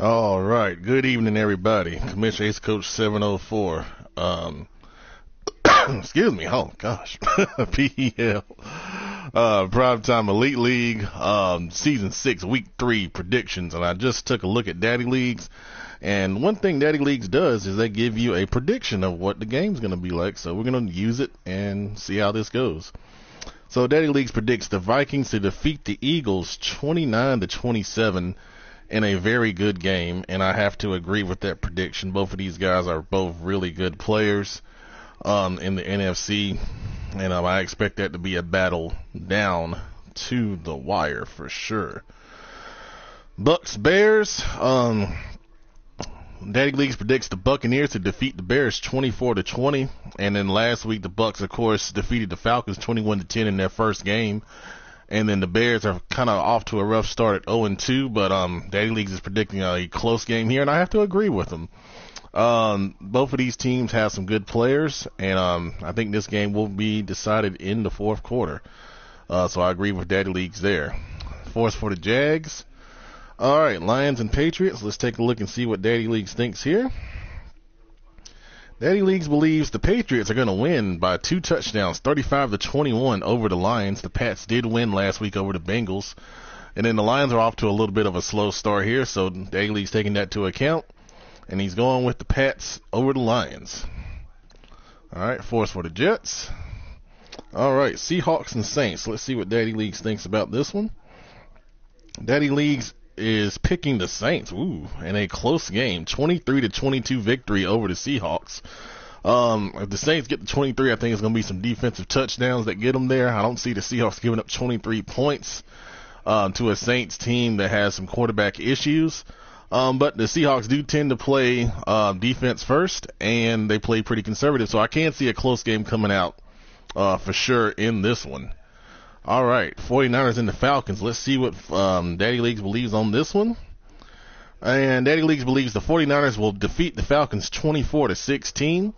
All right. Good evening, everybody. Commissioner Ace Coach 704. Excuse me. Oh, gosh. PEL. Primetime Elite League, Season 6, Week 3 predictions. And I just took a look at Daddy Leagues. And one thing Daddy Leagues does is they give you a prediction of what the game's going to be like. So we're going to use it and see how this goes. So Daddy Leagues predicts the Vikings to defeat the Eagles 29-27 in a very good game, and I have to agree with that prediction. Both of these guys are both really good players in the NFC, and I expect that to be a battle down to the wire for sure. Bucks Bears. Daddy Leagues predicts the Buccaneers to defeat the Bears 24-20, and then last week the Bucks, of course, defeated the Falcons 21-10 in their first game. And then the Bears are kind of off to a rough start at 0-2, but Daddy Leagues is predicting a close game here, and I have to agree with them. Both of these teams have some good players, and I think this game will be decided in the fourth quarter. So I agree with Daddy Leagues there. Force for the Jags. All right, Lions and Patriots. Let's take a look and see what Daddy Leagues thinks here. Daddy Leagues believes the Patriots are going to win by 2 touchdowns, 35-21 over the Lions. The Pats did win last week over the Bengals. And then the Lions are off to a little bit of a slow start here, so Daddy Leagues taking that to account. And he's going with the Pats over the Lions. All right, Force for the Jets. All right, Seahawks and Saints. Let's see what Daddy Leagues thinks about this one. Daddy Leagues is picking the Saints, in a close game, 23-22 victory over the Seahawks. If the Saints get to 23, I think it's going to be some defensive touchdowns that get them there. I don't see the Seahawks giving up 23 points to a Saints team that has some quarterback issues. But the Seahawks do tend to play defense first, and they play pretty conservative, so I can see a close game coming out for sure in this one. All right, 49ers and the Falcons. Let's see what Daddy Leagues believes on this one. And Daddy Leagues believes the 49ers will defeat the Falcons 24-16.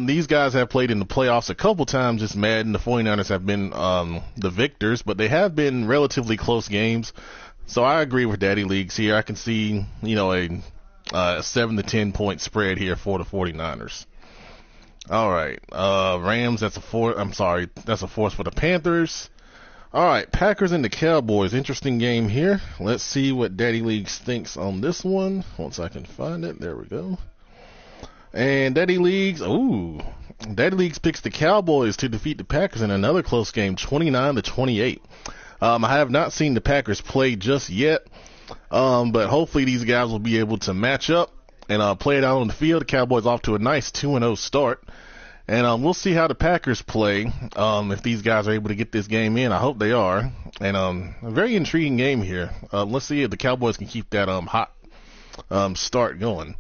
These guys have played in the playoffs a couple times this Madden. The 49ers have been the victors, but they have been relatively close games. So I agree with Daddy Leagues here. I can see, a 7 to 10 point spread here for the 49ers. All right, Rams, that's a force for the Panthers. All right, Packers and the Cowboys. Interesting game here. Let's see what Daddy Leagues thinks on this one. Once I can find it. There we go. And Daddy Leagues picks the Cowboys to defeat the Packers in another close game, 29-28. I have not seen the Packers play just yet, but hopefully these guys will be able to match up and play it out on the field. The Cowboys off to a nice 2-0 start. And we'll see how the Packers play if these guys are able to get this game in. I hope they are. And a very intriguing game here. Let's see if the Cowboys can keep that hot start going.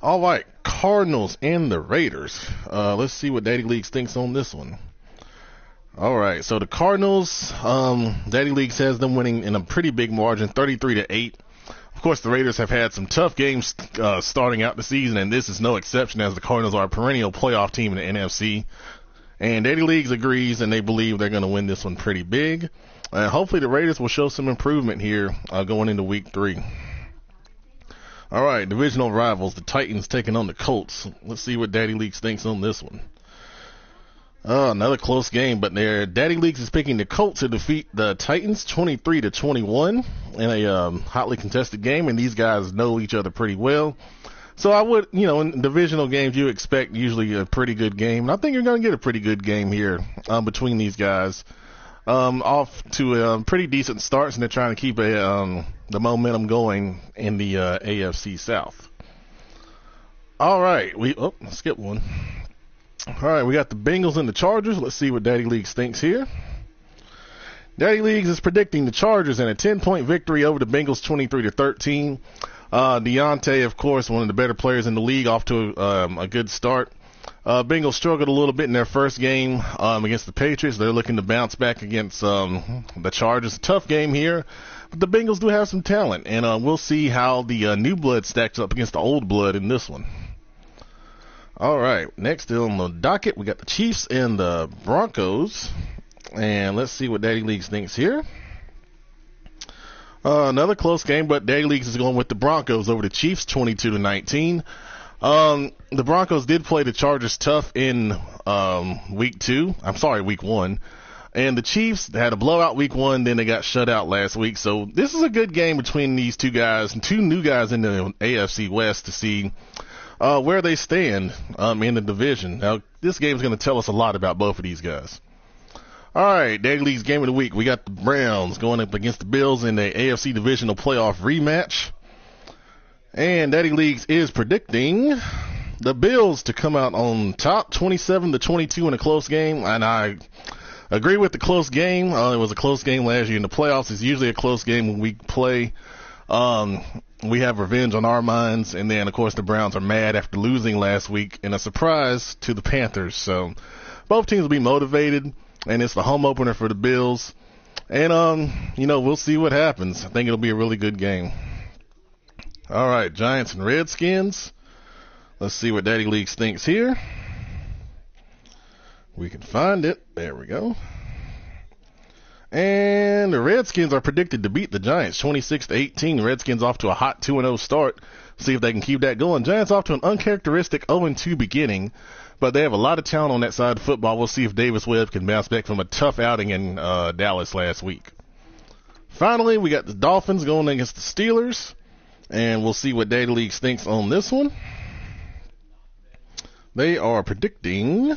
All right, Cardinals and the Raiders. Let's see what Daddy Leagues thinks on this one. All right, so the Cardinals, Daddy Leagues has them winning in a pretty big margin, 33-8. Of course, the Raiders have had some tough games starting out the season, and this is no exception, as the Cardinals are a perennial playoff team in the NFC. And Daddy Leagues agrees, and they believe they're going to win this one pretty big. And hopefully the Raiders will show some improvement here going into Week 3. All right, divisional rivals, the Titans taking on the Colts. Let's see what Daddy Leagues thinks on this one. Another close game, but Daddy Leagues is picking the Colts to defeat the Titans 23-21 in a hotly contested game, and these guys know each other pretty well. So I would, in divisional games, you expect usually a pretty good game, and I think you're going to get a pretty good game here between these guys. Off to pretty decent starts, and they're trying to keep the momentum going in the AFC South. All right, skip one. All right, we got the Bengals and the Chargers. Let's see what Daddy Leagues thinks here. Daddy Leagues is predicting the Chargers in a 10-point victory over the Bengals, 23-13. Deontay, of course, one of the better players in the league, off to a good start. Bengals struggled a little bit in their first game against the Patriots. They're looking to bounce back against the Chargers. Tough game here, but the Bengals do have some talent, and we'll see how the new blood stacks up against the old blood in this one. All right, next on the docket, we got the Chiefs and the Broncos. And let's see what Daddy Leagues thinks here. Another close game, but Daddy Leagues is going with the Broncos over the Chiefs, 22-19. The Broncos did play the Chargers tough in week 1. And the Chiefs had a blowout week 1, then they got shut out last week. So this is a good game between these two guys and two new guys in the AFC West to see where they stand in the division. Now, this game is going to tell us a lot about both of these guys. All right, Daddy League's game of the week. We got the Browns going up against the Bills in the AFC Divisional Playoff rematch. And Daddy Leagues is predicting the Bills to come out on top 27-22 in a close game. And I agree with the close game. It was a close game last year in the playoffs. It's usually a close game when we play. We have revenge on our minds. And then, of course, the Browns are mad after losing last week in a surprise to the Panthers. So both teams will be motivated. And it's the home opener for the Bills. And, we'll see what happens. I think it'll be a really good game. All right, Giants and Redskins. Let's see what Daddy Leagues thinks here. We can find it. There we go. And the Redskins are predicted to beat the Giants 26-18. Redskins off to a hot 2-0 start. See if they can keep that going. Giants off to an uncharacteristic 0-2 beginning. But they have a lot of talent on that side of football. We'll see if Davis Webb can bounce back from a tough outing in Dallas last week. Finally, we got the Dolphins going against the Steelers. And we'll see what Daddy Leagues thinks on this one. They are predicting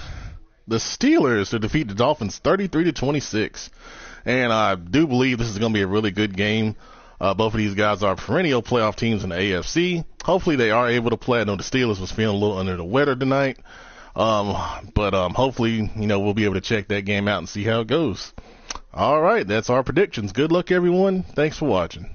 the Steelers to defeat the Dolphins 33-26. And I do believe this is going to be a really good game. Both of these guys are perennial playoff teams in the AFC. Hopefully they are able to play. I know the Steelers was feeling a little under the weather tonight. But hopefully, we'll be able to check that game out and see how it goes. All right, that's our predictions. Good luck, everyone. Thanks for watching.